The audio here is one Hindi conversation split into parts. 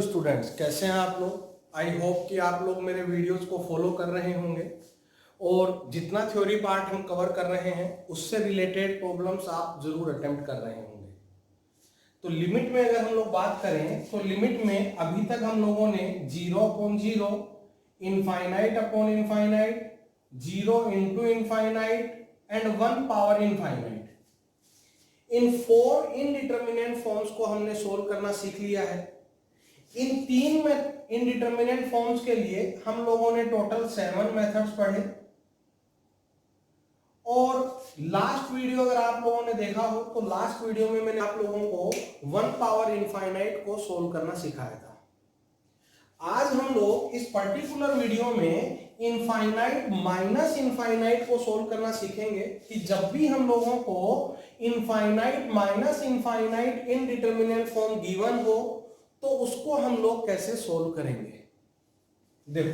स्टूडेंट्स, कैसे हैं आप लोग। आई होप कि आप लोग मेरे वीडियोस को फॉलो कर रहे होंगे और जितना थ्योरी पार्ट हम कवर कर रहे हैं उससे रिलेटेड प्रॉब्लम्स आप जरूर अटेम्प्ट कर रहे होंगे। तो लिमिट में अगर हम लोग बात करें तो लिमिट में अभी तक हम लोगों ने 0/0, infinite upon infinite, 0 into infinite and 1 power infinite, in 4 indeterminate forms को हमने सोल्व करना सीख लिया है। इन 3 में इनडिटर्मिनेंट फॉर्म्स के लिए हम लोगों ने टोटल 7 मेथड्स पढ़े और लास्ट वीडियो अगर आप लोगों ने देखा हो तो लास्ट वीडियो में मैंने आप लोगों को 1 पावर इनफाइनाइट को सोल्व करना सिखाया था। आज हम लोग इस पर्टिकुलर वीडियो में इनफाइनाइट माइनस इनफाइनाइट को सोल्व करना सीखेंगे कि जब भी हम लोगों को infinite minus infinite indeterminate form given हो तो उसको हम लोग कैसे सोल्व करेंगे। देखो,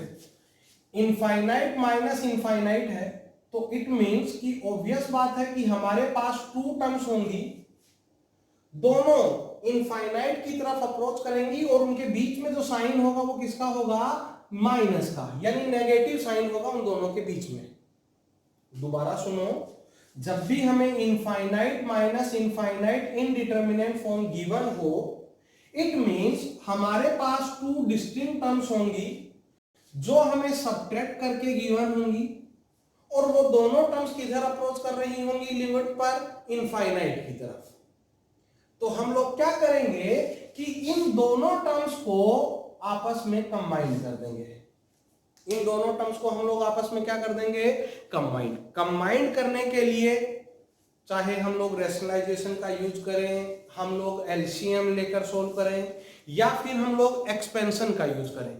इनफाइनाइट माइनस इनफाइनाइट है तो इट मींस कि ऑब्वियस बात है कि हमारे पास 2 टर्म्स होंगी, दोनों इनफाइनाइट की तरफ अप्रोच करेंगी और उनके बीच में जो साइन होगा वो किसका होगा, माइनस का, यानी नेगेटिव साइन होगा उन दोनों के बीच में। दोबारा सुनो, जब भी हमें infinite minus infinite indeterminate form given हो इट मींस हमारे पास 2 डिस्टिंक्ट टर्म्स होंगी जो हमें सब्ट्रैक्ट करके गिवन होंगी और वो दोनों टर्म्स किधर अप्रोच कर रही होंगी, लिमिट पर इनफाइनाइट की तरफ। तो हम लोग क्या करेंगे कि इन दोनों टर्म्स को आपस में कंबाइन कर देंगे। इन दोनों टर्म्स को हम लोग आपस में क्या कर देंगे, कंबाइन करने के लिए चाहे हम लोग रैशनलाइजेशन का यूज करें, हम लोग एलसीएम लेकर सोल्व करें या फिर हम लोग एक्सपेंशन का यूज करें,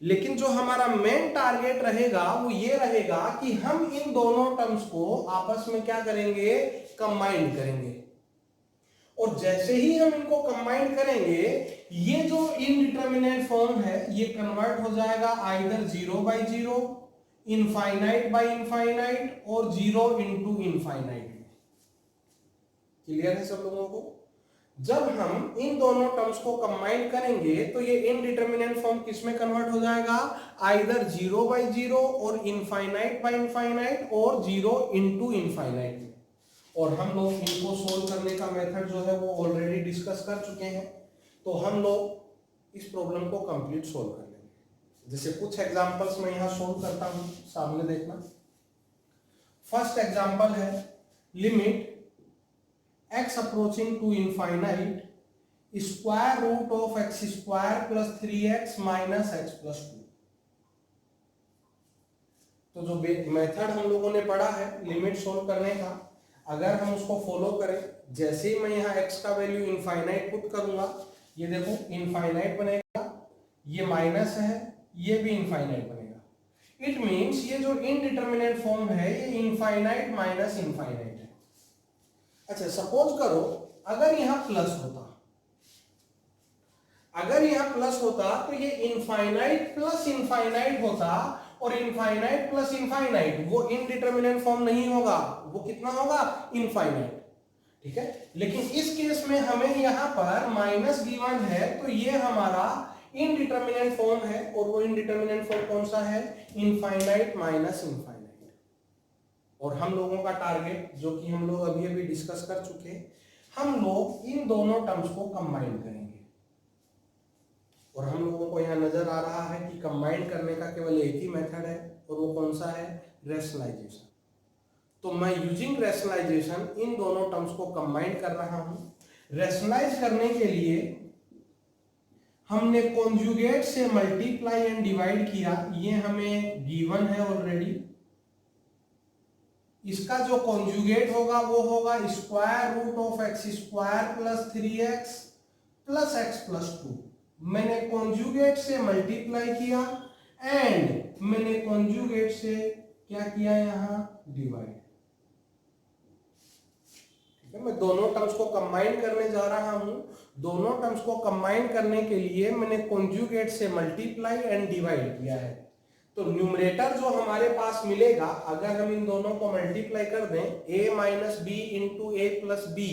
लेकिन जो हमारा मेन टारगेट रहेगा वो ये रहेगा कि हम इन दोनों टर्म्स को आपस में क्या करेंगे, कंबाइन करेंगे। और जैसे ही हम इनको कंबाइन करेंगे ये जो इनडिटर्मिनेंट फॉर्म है ये कन्वर्ट हो जाएगा आइदर 0/0, इनफाइनाइट बाय इनफाइनाइट और 0 इंटू इनफाइनाइट। क्लियर है सब लोगों को। जब हम इन दोनों टर्म्स को कंबाइन करेंगे तो ये इनडिटर्मिनेंट फॉर्म किस में कन्वर्ट हो जाएगा, आइदर 0/0 और इनफाइनाइट बाय इनफाइनाइट और 0 इंटू इनफाइनाइट। और हम लोग इनको सोल्व करने का मेथड जो है वो ऑलरेडी डिस्कस कर चुके हैं, तो हम लोग इस प्रॉब्लम को कंप्लीट सोल्व कर लेंगे। जैसे कुछ एग्जांपल्स मैं यहां सोल्व करता हूं, सामने देखना। फर्स्ट एग्जांपल है limit x approaching to infinite square root of x square plus 3x minus x plus 2। तो जो मेथड हम लोगों ने पढ़ा है लिमिट सोल्व करने का, अगर हम उसको फॉलो करें, जैसे ही मैं यहाँ x का वैल्यू इनफाइनाइट पुट करूंगा ये देखो इनफाइनाइट बनेगा, ये माइनस है, ये भी इनफाइनाइट बनेगा। इट मींस ये जो इनडिटर्मिनेंट फॉर्म है ये इनफाइनाइट माइनस इनफाइनाइट है। अच्छा, सपोज करो अगर यहां प्लस होता, अगर यहां प्लस होता तो ये इनफाइनाइट प्लस इनफाइनाइट होता और इनफाइनाइट प्लस इनफाइनाइट वो इनडिटर्मिनेंट फॉर्म नहीं होगा, वो कितना होगा, इनफाइनाइट। ठीक है, लेकिन इस केस में हमें यहां पर माइनस गिवन है तो ये हमारा इनडिटर्मिनेंट फॉर्म है और वो इनडिटर्मिनेंट फॉर्म कौन सा है, इनफाइनाइट माइनस इनफाइनाइट। और हम लोगों का टारगेट जो कि हम लोग अभी अभी डिस्कस कर चुके, हम लोग इन दोनों टर्म्स को कंबाइन करेंगे। और हम लोगों को यहाँ नजर आ रहा है कि कंबाइन करने का केवल एक ही मेथड है और वो कौन सा है, रैशनलाइजेशन। तो मैं यूजिंग रैशनलाइजेशन इन दोनों टर्म्स को कंबाइन कर रहा हूं। रैशनलाइज करने के लिए हमने कॉन्जुगेट से मल्टीप्लाई एंड डिवाइड किया, ये हमें गिवन है ऑलरेडी। इसका जो कॉन्जुगेट होगा वो होगा square root of x square plus 3x plus x plus 2। मैंने कॉन्जुगेट से मल्टीप्लाई किया एंड मैंने कॉन्जुगेट से क्या किया, यहां डिवाइड। ठीक है, मैं दोनों टर्म्स को कंबाइन करने जा रहा हूं। दोनों टर्म्स को कंबाइन करने के लिए मैंने कॉन्जुगेट से मल्टीप्लाई एंड डिवाइड किया है। तो न्यूमरेटर जो हमारे पास मिलेगा, अगर हम इन दोनों को मल्टीप्लाई कर दें a minus b into a plus b,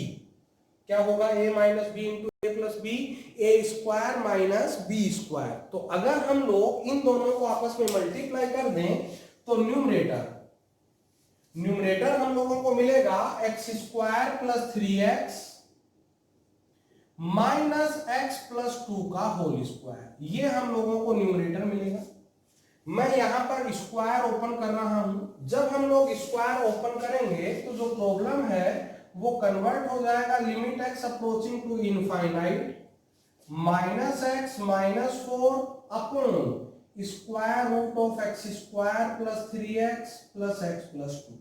क्या होगा a minus b into a plus b, a square minus b square. तो अगर हम लोग इन दोनों को आपस में मल्टीप्लाई कर दें तो न्यूमरेटर हम लोगों को मिलेगा x square plus 3x minus x plus 2 का होल स्क्वायर, ये हम लोगों को न्यूमरेटर मिलेगा। मैं यहां पर स्क्वायर ओपन कर रहा हूं। जब हम लोग स्क्वायर ओपन करेंगे तो जो प्रॉब्लम है वो कन्वर्ट हो जाएगा limit x approaching to infinite minus x minus 4 upon square root of x square plus 3x plus x plus 2।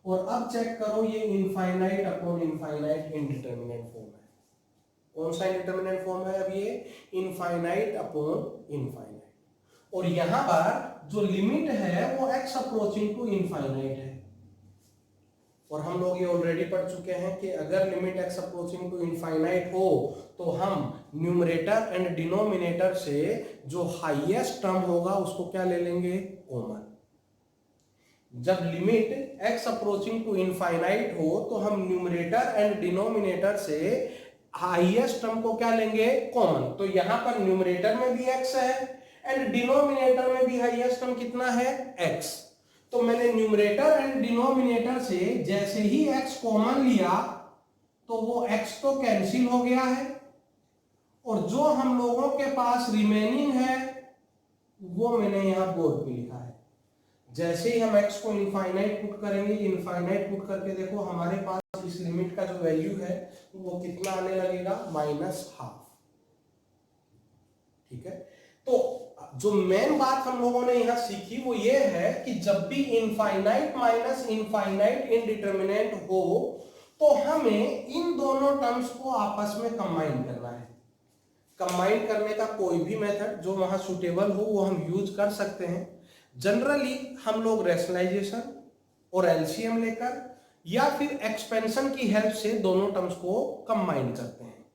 और अब चेक करो, ये infinite upon infinite indeterminate form है। कौन सा इनडिटरमिनेट फॉर्म है? अब ये इनफाइनाइट अपॉन इनफाइनाइट, और यहां पर जो लिमिट है वो x अप्रोचिंग टू इनफाइनाइट है। और हम लोग ये ऑलरेडी पढ़ चुके हैं कि अगर limit x approaching to infinite हो तो हम न्यूमरेटर एंड डिनोमिनेटर से जो हाईएस्ट टर्म होगा उसको क्या ले लेंगे? कॉमन। जब limit x approaching to infinite हो तो हम न्यूमरेटर एंड डिनोमिनेटर से हाईएस्ट टर्म को क्या लेंगे? कॉमन। तो यहां पर न्यूमरेटर में भी x है एंड डिनोमिनेटर में भी हाईएस्ट टर्म कितना है? x। तो मैंने न्यूमरेटर एंड डिनोमिनेटर से जैसे ही x कॉमन लिया तो वो x तो कैंसिल हो गया है, और जो हम लोगों के पास रिमेनिंग है वो मैंने यहां बोर्ड पे लिखा है। जैसे ही हम x को इनफाइनाइट पुट करेंगे, इनफाइनाइट पुट करके देखो हमारे पास इस लिमिट का जो वैल्यू है वो कितना आने लगेगा? -12। ठीक है। तो जो मेन बात हम लोगों ने यहां सीखी वो ये है कि जब भी इनफाइनाइट माइनस इनफाइनाइट इनडिटरमिनेंट हो तो हमें इन दोनों टर्म्स को आपस में कंबाइन करना है। कंबाइन करने का कोई भी मेथड जो वहां सुटेबल हो वो हम यूज कर सकते हैं। जनरली हम लोग रैशनलाइजेशन और एलसीएम लेकर या फिर एक्सपेंशन की हेल्प से दोनों टर्म्स को कंबाइन करते हैं।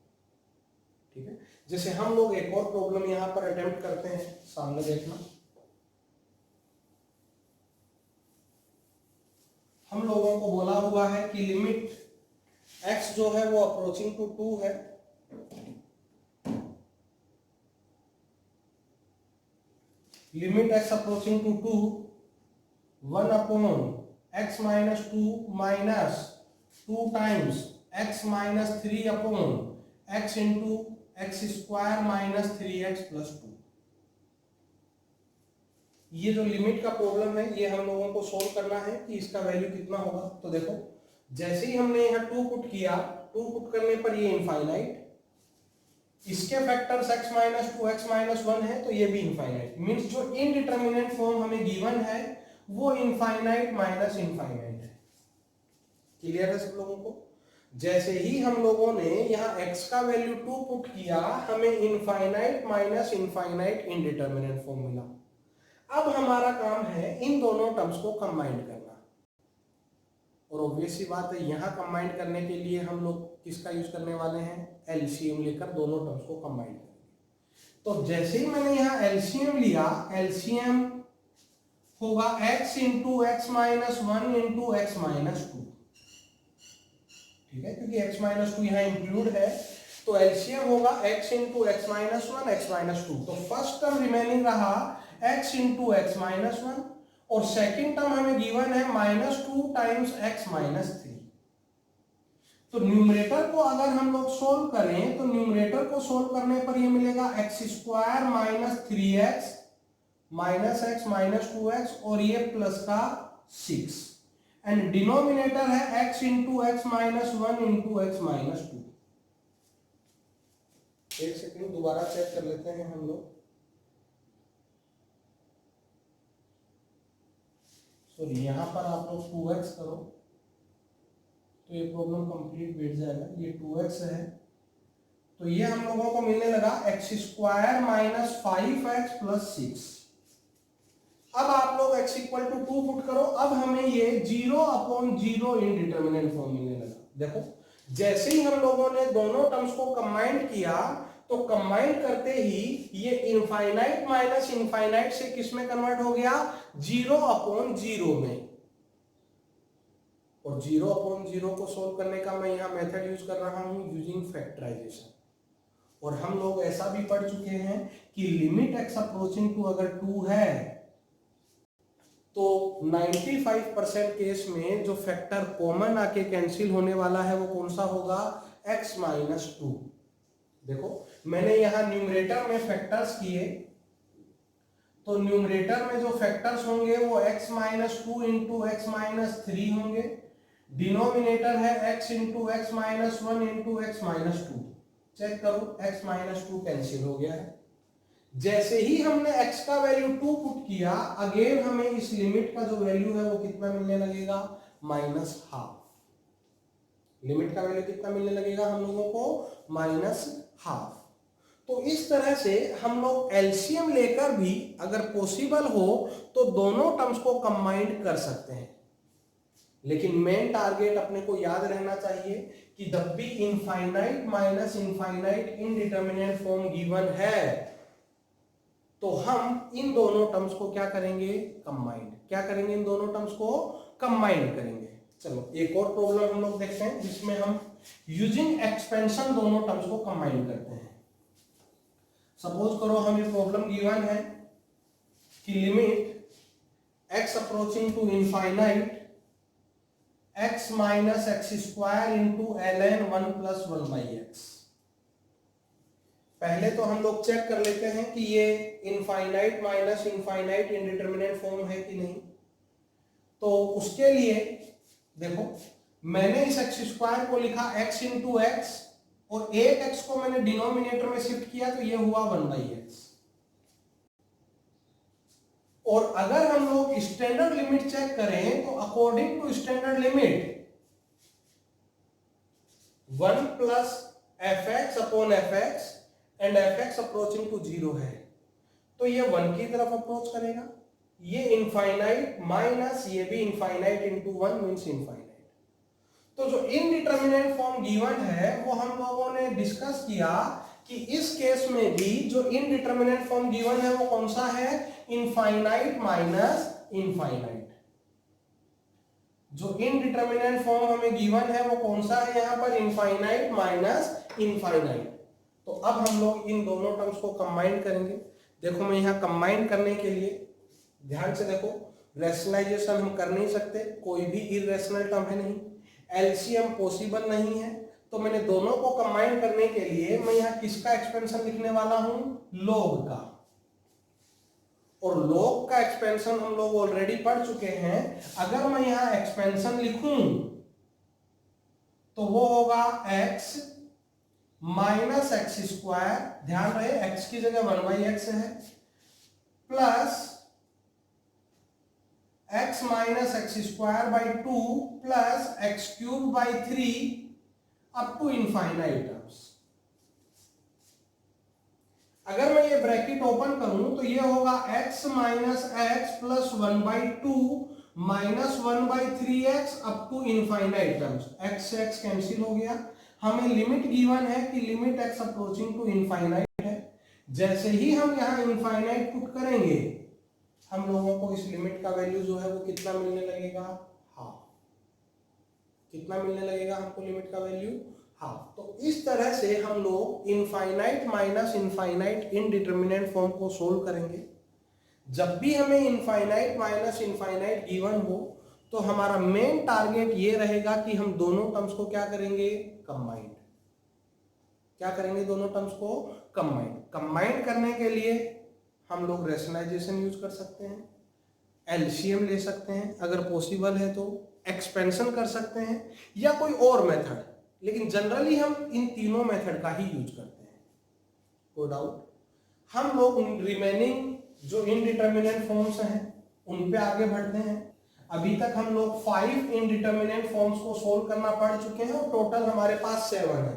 ठीक है। जैसे हम लोग एक और प्रॉब्लम यहां पर अटेम्प्ट करते हैं, सामने देखना। हम लोगों को बोला हुआ है कि लिमिट x जो है वो अप्रोचिंग टू 2 है, limit x approaching to 2 1 upon x minus 2 minus 2 times x minus 3 upon x into x square minus 3x plus 2। ये जो लिमिट का प्रॉब्लम है ये हम लोगों को सोल्व करना है कि इसका वैल्यू कितना होगा। तो देखो जैसे ही हमने यहाँ 2 पुट किया, 2 पुट करने पर ये इनफाइनाइट, इसके factors x minus 2 x minus 1 है तो ये भी इनफाइनाइट। मींस जो इनडिटरमिनेंट फॉर्म हमें गिवन है वो इनफाइनाइट माइनस इनफाइनाइट है। क्लियर है सब लोगों को? जैसे ही हम लोगों ने यहाँ x का वैल्यू 2 पुट किया हमें इनफाइनाइट माइनस इनफाइनाइट इनडिटरमिनेंट फॉर्म मिला। अब हमारा काम है इन दोनों टर्म्स को कंबाइन करना, और ऑब्वियस सी बात है यहाँ कंबाइन करने के लिए हम लोग किसका यूज करने वाले हैं? एलसीएम लेकर दोनों टर्म्स को कंबाइन करेंगे। तो जैसे ही मैंने यहाँ एलसीएम लिया, एलसीएम होगा x into x minus 1 into x minus 2। ठीक है, क्योंकि x माइनस 2 यहाँ इंक्लूड है तो एलसीएम होगा x into x minus 1 x minus 2। तो फर्स्ट टर्म रिमेनिंग रहा x इंटू एक्स माइनस 1, और सेकेंड टर्म हमें गिवन है -2 टाइम्स x माइनस 3। तो न्यूमरेटर को अगर हम लोग सोल्व करें तो न्यूमरेटर को सोल्व करने पर ये मिलेगा x square minus 3x minus x minus 2x और ये प्लस का 6, एंड डिनोमिनेटर है x into x minus 1 into x minus 2। एक सेकंड दोबारा चेक कर लेते हैं हम लोग। सॉरी, यहां पर आप लोग 2x करो तो ये प्रॉब्लम कंप्लीट बैठ जाएगा। ये 2x है तो ये हम लोगों को मिलने लगा x square minus 5x plus 6। अब आप लोग x इक्वल टू 2 पुट करो, अब हमें ये 0/0 इनडिटरमिनेंट फॉर्म मिलने लगा। देखो जैसे ही हम लोगों ने दोनों टर्म्स को कंबाइन किया तो कंबाइन करते ही ये इनफाइनाइट माइनस इनफाइनाइट से किस में कन्वर्ट हो गया? 0/0 में। और 0/0 को सोल्व करने का मैं यहाँ मेथड यूज कर रहा हूँ यूजिंग फैक्टराइजेशन। और हम लोग ऐसा भी पढ़ चुके हैं कि लिमिट x अप्रोचिंग टू अगर 2 है तो 95% केस में जो फैक्टर कॉमन आके कैंसिल होने वाला है वो कौन सा होगा, x माइनस 2। देखो मैंने यहाँ न्यूमरेटर में फैक्टर्स किए, तो न्यूमरेटर में जो फैक्टर्स होंगे वो x minus 2 into x minus 3 होंगे। डिनोमिनेटर है x into x minus 1 into x minus 2। Check करो x माइनस 2 कैंसिल हो गया है। जैसे ही हमने x का वैल्यू 2 पुट किया, अगेन हमें इस लिमिट का जो वैल्यू है वो कितना मिलने लगेगा, -12। लिमिट का वैल्यू कितना मिलने लगेगा हम लोगों को, -12। तो इस तरह से हम लोग एलसीएम लेकर भी अगर पॉसिबल हो तो दोनों टर्म्स को कंबाइंड कर सकते हैं। लेकिन मेन टारगेट अपने को याद रहना चाहिए कि जब भी infinite minus infinite indeterminate form given है तो हम इन दोनों टर्म्स को क्या करेंगे, कंबाइंड। क्या करेंगे, इन दोनों टर्म्स को कंबाइंड करेंगे। चलो एक और प्रॉब्लम हम लोग देखते हैं जिसमें हम यूजिंग एक्सपेंशन दोनों टर्म्स को कंबाइंड करते हैं। सपोज करो हमें प्रॉब्लम गिवन है कि limit x approaching to infinite x minus x square into ln 1 plus 1/x। पहले तो हम लोग चेक कर लेते हैं कि ये infinite minus infinite indeterminate form है कि नहीं। तो उसके लिए देखो मैंने इस एक्स स्क्वायर को लिखा x इंटू एक्स और एक x को मैंने डिनोमिनेटर में शिफ्ट किया तो ये हुआ 1/x। और अगर हम लोग स्टैंडर्ड लिमिट चेक करें तो according to standard limit 1 plus fx upon fx and fx approaching to 0 है, तो ये 1 की तरफ अप्रोच करेगा। ये इनफाइनाइट माइनस ये भी इनफाइनाइट इंटू 1 मींस इनफाइनाइट। तो जो इनडिटरमिनेट फॉर्म गिवन है वो हम लोगों ने डिस्कस किया कि इस केस में भी जो इनडिटरमिनेट फॉर्म गिवन है वो कौन सा है, इनफाइनाइट माइनस इनफाइनाइट। जो इनडिटरमिनेट फॉर्म हमें गिवन है वो कौन सा है यहाँ पर, इनफाइनाइट माइनस इनफाइनाइट। तो अब हम लोग इन दोनों टर्म्स को कंबाइन करेंगे। देखो मैं यहाँ कंबाइन करने के लिए ध्यान से देखो, रैशनलाइजेशन हम कर नहीं सकते, कोई भी इरेशनल टर्म है नहीं, एलसीएम पॉसिबल नहीं है, तो मैंने दोनों को कंबाइन करने के लिए मैं यहाँ किसका एक्सपेंशन लिखने वाला हूं, लॉग का। और लॉग का एक्सपेंशन हम लोग ऑलरेडी पढ़ चुके हैं। अगर मैं यहाँ एक्सपेंशन लिखूं तो वो होगा x माइनस एक्स स्क्वायर, ध्यान रहे x की जगह 1/x है, plus x minus x square by 2 plus x cube by 3 up to infinite terms. अगर मैं ये ब्रैकेट ओपन करूं तो ये होगा x minus x plus 1/2 minus 1/3x up to infinite terms. x से x कैंसिल हो गया। हमें लिमिट गिवन है कि limit x approaching to infinite है। जैसे ही हम यहाँ इनफाइनाइट पुट करेंगे हम लोगों को इस लिमिट का वैल्यू जो है वो कितना मिलने लगेगा, हाफ। कितना मिलने लगेगा हमको लिमिट का वैल्यू, हाफ। तो इस तरह से हम लोग infinite minus infinite indeterminate form को सोल्व करेंगे। जब भी हमें इनफाइनाइट माइनस इनफाइनाइट गिवन हो तो हमारा मेन टारगेट ये रहेगा कि हम दोनों टर्म्स को क्या करेंगे, कंबाइंड। क्या करेंगे, दोनों टर्म्स को कंबाइंड। कंबाइंड करने के लिए हम लोग रैशनलाइजेशन यूज कर सकते हैं, एलसीएम ले सकते हैं, अगर पॉसिबल है तो एक्सपेंशन कर सकते हैं या कोई और मेथड, लेकिन जनरली हम इन तीनों मेथड का ही यूज करते हैं। नो डाउट हम लोग रिमेनिंग जो इनडिटरमिनेट फॉर्म्स हैं उन पे आगे बढ़ते हैं। अभी तक हम लोग 5 इनडिटरमिनेट फॉर्म्स को सोल्व करना पढ़ चुके हैं और टोटल हमारे पास 7 है।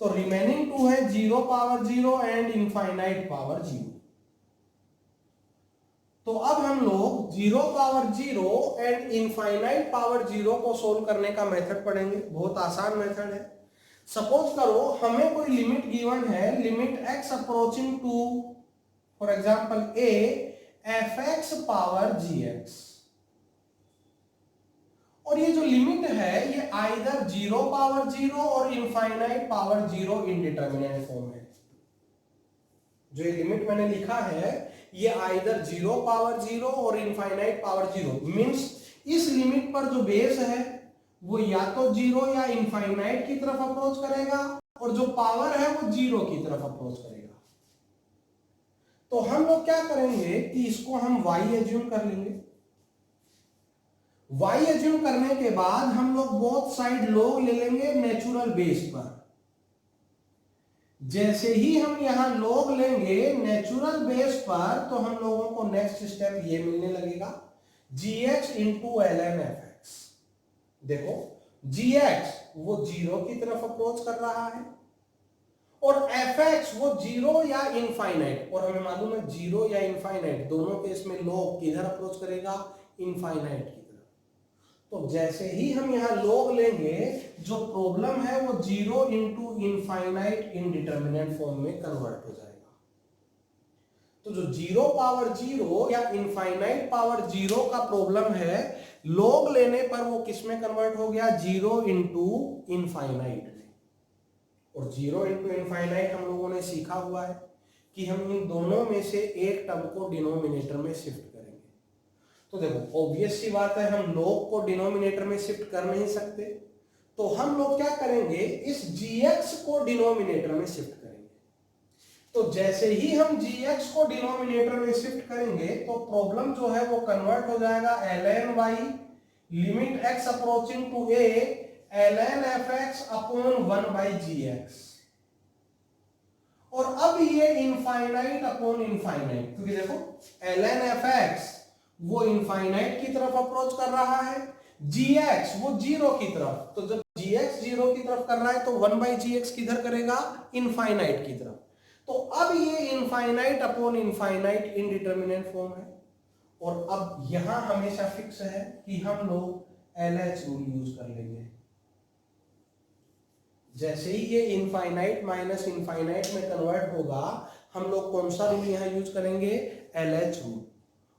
तो रिमेनिंग 2 है 0 पावर 0 एंड इनफाइनाइट पावर 0। तो अब हम लोग 0 पावर 0 एंड इनफाइनाइट पावर 0 को सोल्व करने का मेथड पढ़ेंगे। बहुत आसान मेथड है। सपोज करो हमें कोई लिमिट गिवन है, limit x approaching to for example a fx power gx, और ये जो लिमिट है ये आइदर 0 पावर 0 और इनफाइनाइट पावर 0 इनडिटरमिनेट फॉर्म है। जो ये लिमिट मैंने लिखा है ये आइदर 0 पावर 0 और इनफाइनाइट पावर 0 मींस इस लिमिट पर जो बेस है वो या तो 0 या इनफाइनाइट की तरफ अप्रोच करेगा और जो पावर है वो 0 की तरफ अप्रोच करेगा। तो हम लोग क्या करेंगे कि इसको हम y एज्यूम कर लेंगे। y एज्यूम करने के बाद हम लोग बोथ साइड log ले लेंगे नेचुरल बेस पर। जैसे ही हम यहां log लेंगे नेचुरल बेस पर तो हम लोगों को नेक्स्ट स्टेप ये मिलने लगेगा gx इंटू ln fx। देखो gx वो 0 की तरफ अप्रोच कर रहा है और fx वो 0 या इनफाइनाइट, और हमें मालूम है 0 या इनफाइनाइट दोनों केस में log किधर अप्रोच करेगा, इनफाइनाइट की तरफ। तो जैसे ही हम यहां log लेंगे जो प्रॉब्लम है वो 0 इंटू इनफाइनाइट इनडिटरमिनेट फॉर्म में कन्वर्ट हो जाएगा। तो जो 0 पावर 0 या इनफाइनाइट पावर 0 का प्रॉब्लम है log लेने पर वो किस में कन्वर्ट हो गया, 0 इंटू इनफाइनाइट में। और 0 इंटू इनफाइनाइट हम लोगों ने सीखा हुआ है कि हम इन दोनों में से एक टर्म को डिनोमिनेटर में शिफ्ट करेंगे। तो देखो ऑब्वियस सी बात है हम log को डिनोमिनेटर में शिफ्ट कर नहीं सकते, तो हम लोग क्या करेंगे इस gx को डिनोमिनेटर में शिफ्ट करेंगे। तो जैसे ही हम gx को डिनोमिनेटर में शिफ्ट करेंगे तो प्रॉब्लम जो है वो कन्वर्ट हो जाएगा ln y limit x approaching to a ln fx upon 1 by gx। और अब ये इनफाइनाइट अपॉन इनफाइनाइट, क्योंकि देखो ln fx वो इनफाइनाइट की तरफ अप्रोच कर रहा है, gx वो 0 की तरफ। तो जब gx 0 की तरफ कर रहा है तो 1 बाई gx किधर करेगा, इनफाइनाइट की तरफ। तो अब ये infinite upon infinite indeterminate form है। और अब यहां हमेशा फिक्स है कि हम लोग LH रूल यूज कर लेंगे। जैसे ही ये इनफाइनाइट माइनस इनफाइनाइट में कन्वर्ट होगा हम लोग कौन सा रूल यहां यूज करेंगे, LH रूल।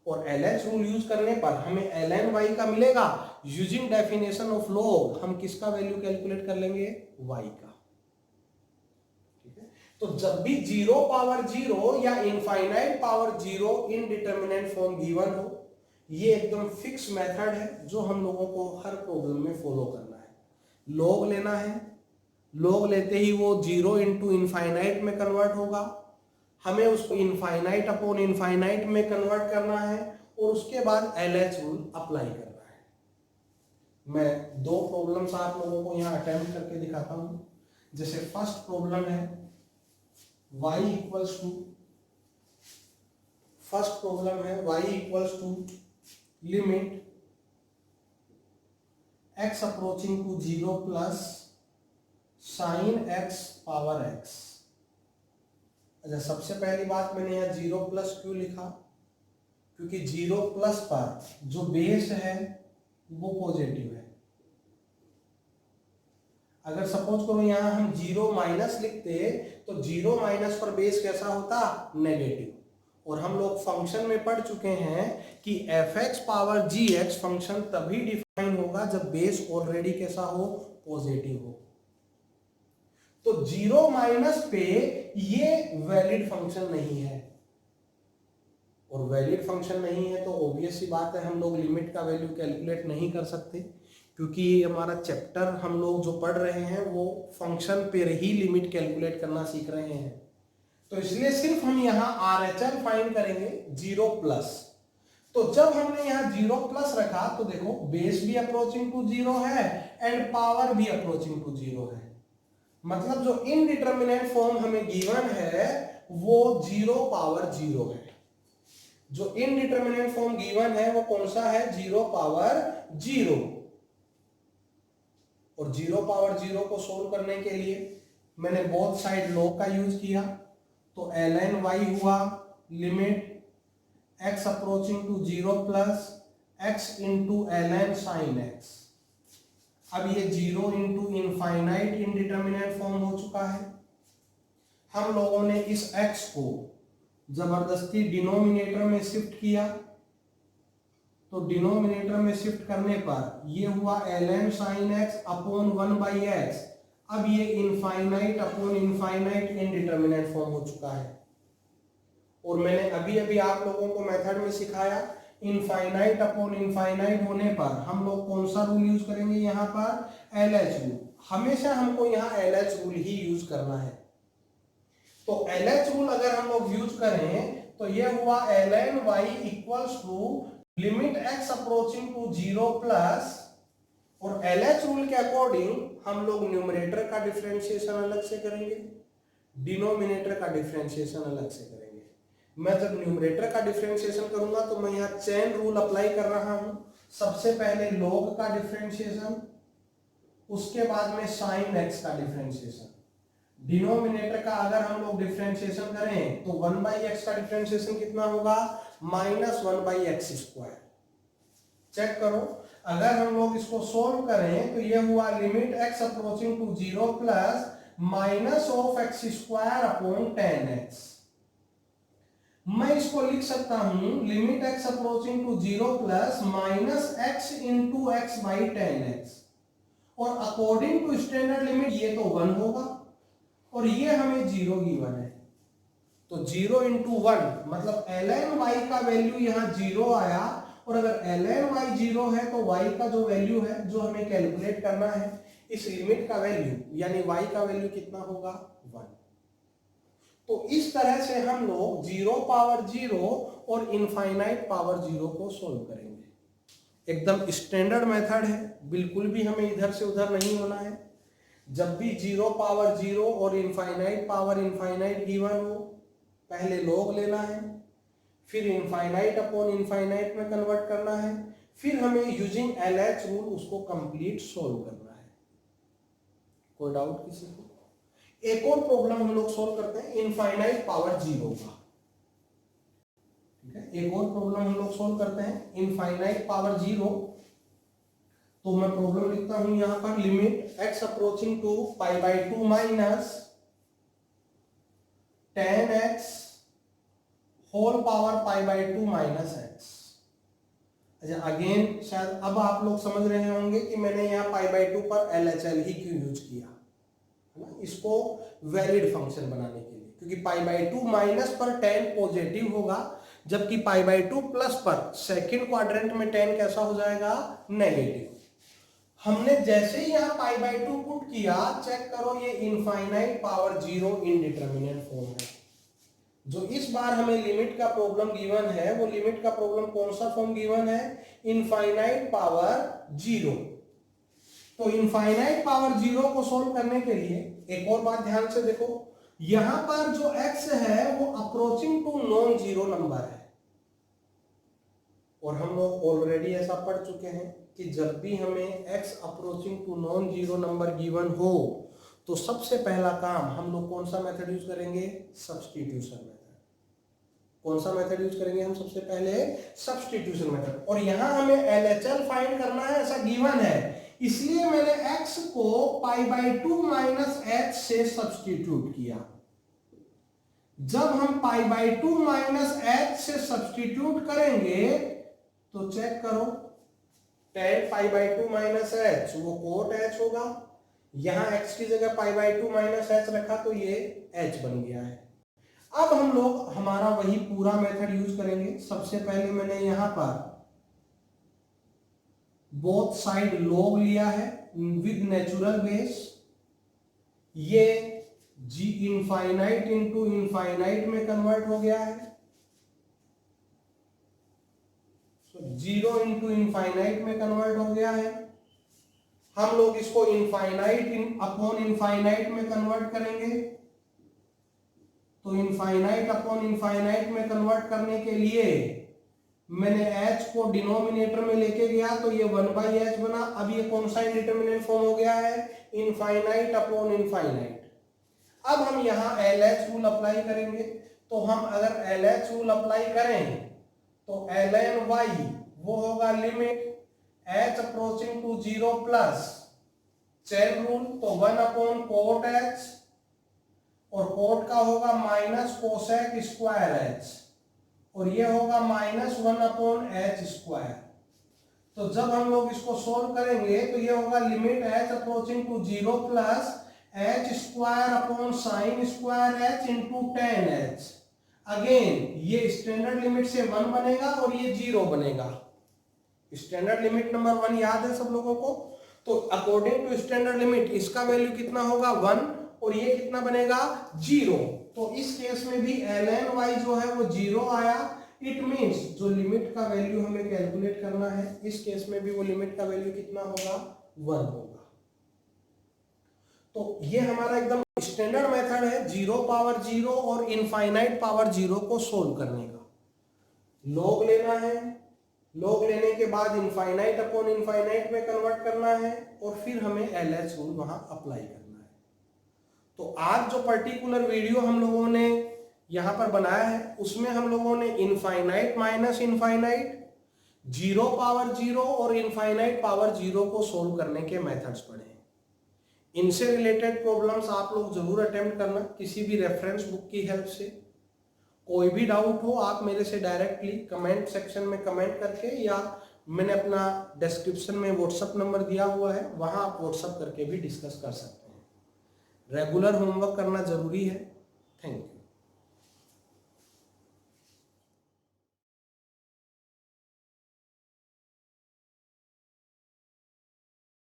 और LH रूल यूज करने पर हमें ln y का मिलेगा। यूजिंग डेफिनेशन ऑफ log हम किसका वैल्यू कैलकुलेट कर लेंगे, y का। ठीक है, तो जब भी 0 पावर 0 या infinite power 0 indeterminate form given हो, ये एकदम फिक्स मेथड है जो हम लोगों को हर प्रॉब्लम में फॉलो करना है। log लेना है, log लेते ही वो 0 इंटू इनफाइनाइट में कन्वर्ट होगा, हमें उसको इनफाइनाइट अपॉन इनफाइनाइट में कन्वर्ट करना है और उसके बाद LH रूल अप्लाई करना है। मैं दो प्रॉब्लम्स आप लोगों को यहां अटेम्प्ट करके दिखाता हूं। जैसे फर्स्ट प्रॉब्लम है y equals to, first problem है y equals to limit x approaching to 0 plus sine x power x। अच्छा, सबसे पहली बात मैंने यहाँ 0 प्लस क्यों लिखा, क्योंकि 0 प्लस पर जो बेस है वो पॉजिटिव है। अगर सपोज करो यहाँ हम 0 माइनस लिखते तो 0 माइनस पर बेस कैसा होता, नेगेटिव। और हम लोग फंक्शन में पढ़ चुके हैं कि fx पावर gx फंक्शन तभी डिफाइन होगा जब बेस ऑलरेडी कैसा हो, पॉजिटिव हो। तो 0 माइनस पे ये वैलिड फंक्शन नहीं है, और वैलिड फंक्शन नहीं है तो ऑब्वियस सी बात है हम लोग लिमिट का वैल्यू कैलकुलेट नहीं कर सकते, क्योंकि ये हमारा चैप्टर हम लोग जो पढ़ रहे हैं वो फंक्शन पे ही लिमिट कैलकुलेट करना सीख रहे हैं। तो इसलिए सिर्फ हम यहाँ RHL फाइंड करेंगे 0 प्लस। तो जब हमने यहाँ 0 प्लस रखा तो देखो बेस भी अप्रोचिंग टू 0 है एंड पावर भी अप्रोचिंग टू 0 है। मतलब जो इनडिटरमिनेट फॉर्म हमें गिवन है वो 0 पावर 0 है। जो इनडिटरमिनेट फॉर्म गिवन है वो कौन सा है, 0 पावर 0। और 0 पावर 0 को सोल्व करने के लिए मैंने बोथ साइड log का यूज किया। तो ln y हुआ limit x approaching to 0 plus x into ln sine x। अब ये 0 इंटू इनफाइनाइट इनडिटरमिनेट फॉर्म हो चुका है। हम लोगों ने इस x को जबरदस्ती डिनोमिनेटर में शिफ्ट किया तो डिनोमिनेटर में शिफ्ट करने पर ये हुआ ln sin x upon 1/x। अब ये infinite upon infinite indeterminate form हो चुका है। और मैंने अभी अभी आप लोगों को मेथड में सिखाया, इनफाइनाइट अपॉन इनफाइनाइट होने पर हम लोग कौन सा रूल यूज करेंगे, यहाँ पर LH रूल। हमेशा हमको यहाँ LH रूल ही यूज करना है। तो LH रूल अगर हम लोग यूज करें तो ये हुआ ln y equals to limit x approaching to 0 plus, और LH रूल के अकॉर्डिंग हम लोग न्यूमरेटर का डिफरेंशिएशन अलग से करेंगे, डिनोमिनेटर का डिफरेंशिएशन अलग से करेंगे। मैं जब न्यूमरेटर का डिफरेंशिएशन करूंगा तो मैं यहाँ चेन रूल अप्लाई कर रहा हूं। सबसे पहले log का डिफरेंशिएशन, उसके बाद में sin x का डिफरेंशिएशन। डिनोमिनेटर का अगर हम लोग डिफरेंशिएशन करें तो 1/x का डिफरेंशिएशन कितना होगा, -1/x²। चेक करो, अगर हम लोग इसको सोल्व करें तो ये हुआ limit x approaching to 0 plus -(x²) upon 10x। मैं इसको लिख सकता हूं limit x approaching to 0 plus -x into x by 10x, और अकॉर्डिंग टू स्टैंडर्ड लिमिट ये तो 1 होगा और ये हमें 0 गिवन है। तो 0 इंटू 1 मतलब ln y का वैल्यू यहाँ 0 आया, और अगर ln y 0 है तो y का जो वैल्यू है जो हमें कैलकुलेट करना है, इस लिमिट का वैल्यू यानी y का वैल्यू कितना होगा, 1। तो इस तरह से हम लोग 0 पावर 0 और इनफाइनाइट पावर 0 को सोल्व करेंगे। एकदम स्टैंडर्ड मेथड है, बिल्कुल भी हमें इधर से उधर नहीं होना है। जब भी 0 पावर 0 और इनफाइनाइट पावर इनफाइनाइट गिवन हो, पहले log लेना है, फिर इनफाइनाइट अपॉन इनफाइनाइट में कन्वर्ट करना है, फिर हमें यूजिंग LH रूल उसको कंप्लीट सोल्व करना है। कोई डाउट किसी को? एक और प्रॉब्लम हम लोग सोल्व करते हैं इनफाइनाइट पावर 0 का। ठीक है, एक और प्रॉब्लम हम लोग सोल्व करते हैं इनफाइनाइट पावर 0। तो मैं प्रॉब्लम लिखता हूं यहां पर, limit x approaching to π/2 minus 10x whole power π/2 minus x। अच्छा, अगेन शायद अब आप लोग समझ रहे होंगे कि मैंने यहाँ π/2 पर LHL ही क्यों यूज किया है ना, इसको वैलिड फंक्शन बनाने के लिए, क्योंकि π/2 माइनस पर 10 पॉजिटिव होगा, जबकि π/2 प्लस पर सेकंड क्वाड्रेंट में 10 कैसा हो जाएगा, नेगेटिव। हमने जैसे ही यहाँ π/2 पुट किया, चेक करो ये इनफाइनाइट पावर 0 इनडिटरमिनेट फॉर्म है। जो इस बार हमें लिमिट का प्रॉब्लम गिवन है, वो लिमिट का प्रॉब्लम कौन सा फॉर्म गिवन है, इनफाइनाइट पावर 0। तो इनफाइनाइट पावर 0 को सोल्व करने के लिए एक और बात ध्यान से देखो, यहां पर जो x है वो approaching to non zero number है, और हम लोग ऑलरेडी ऐसा पढ़ चुके हैं कि जब भी हमें x approaching to non zero number given हो तो सबसे पहला काम हम लोग कौन सा मेथड यूज करेंगे, सब्स्टिट्यूशन मेथड। कौन सा मेथड यूज करेंगे हम सबसे पहले, सब्स्टिट्यूशन मेथड। और यहां हमें LHL फाइंड करना है, ऐसा गिवन है, इसलिए मैंने x को π/2 माइनस h से सब्स्टिट्यूट किया। जब हम π/2 माइनस h से सब्स्टिट्यूट करेंगे तो चेक करो, tan π/2 माइनस h वो cot h होगा, यहां x की जगह π/2 माइनस h रखा तो ये h बन गया है। अब हम लोग हमारा वही पूरा मेथड यूज करेंगे। सबसे पहले मैंने यहां पर बोथ साइड log लिया है विद नेचुरल बेस, ये g इनफाइनाइट इंटू इनफाइनाइट में कन्वर्ट हो गया है, 0 इंटू इनफाइनाइट में कन्वर्ट हो गया है। हम लोग इसको इनफाइनाइट अपॉन इनफाइनाइट में कन्वर्ट करेंगे, तो इनफाइनाइट अपॉन इनफाइनाइट में कन्वर्ट करने के लिए मैंने h को डिनोमिनेटर में लेके गया तो ये 1/h बना। अब ये कौन सा इंडिटरमिनेट फॉर्म हो गया है, इनफाइनाइट अपॉन इनफाइनाइट। अब हम यहाँ LH रूल अप्लाई करेंगे, तो हम अगर LH रूल अप्लाई करें तो ln y वो होगा limit h approaching to 0 plus chain rule, तो 1 अपॉन cot h, और cot का होगा माइनस कोसेक स्क्वायर h, और ये होगा -1 अपॉन h स्क्वायर। तो जब हम लोग इसको सोल्व करेंगे तो ये होगा limit h approaching to 0 plus h square upon sine square h into ten h. Again ये स्टैंडर्ड लिमिट से 1 बनेगा और ये 0 बनेगा। स्टैंडर्ड लिमिट नंबर 1 याद है सब लोगों को? तो अकॉर्डिंग टू स्टैंडर्ड लिमिट इसका वैल्यू कितना होगा 1 और ये कितना बनेगा 0। तो इस केस में भी ln y जो है वो 0 आया। इट मींस जो लिमिट का वैल्यू हमें कैलकुलेट करना है इस केस में भी वो लिमिट का वैल्यू कितना होगा 1 होगा। तो ये हमारा एकदम स्टैंडर्ड मेथड है 0 पावर 0 और इनफाइनाइट पावर 0 को सोल्व करने का। लॉग लेना है, लॉग लेने के बाद इनफाइनाइट अपॉन इनफाइनाइट में कन्वर्ट करना है और फिर हमें LH रूल वहां अप्लाई करना है। तो आज जो पर्टिकुलर वीडियो हम लोगों ने यहां पर बनाया है उसमें हम लोगों ने इनफाइनाइट माइनस इनफाइनाइट, 0 पावर 0 और इनफाइनाइट पावर 0 को सोल्व करने के मेथड्स पढ़े हैं। इनसे रिलेटेड प्रॉब्लम्स आप लोग जरूर अटेम्प्ट करना किसी भी रेफरेंस बुक की हेल्प से। कोई भी डाउट हो आप मेरे से डायरेक्टली कमेंट सेक्शन में कमेंट करके, या मैंने अपना डिस्क्रिप्शन में व्हाट्सएप नंबर दिया हुआ है वहां आप व्हाट्सएप करके भी डिस्कस कर सकते हैं। रेगुलर होमवर्क करना जरूरी है। Thank you.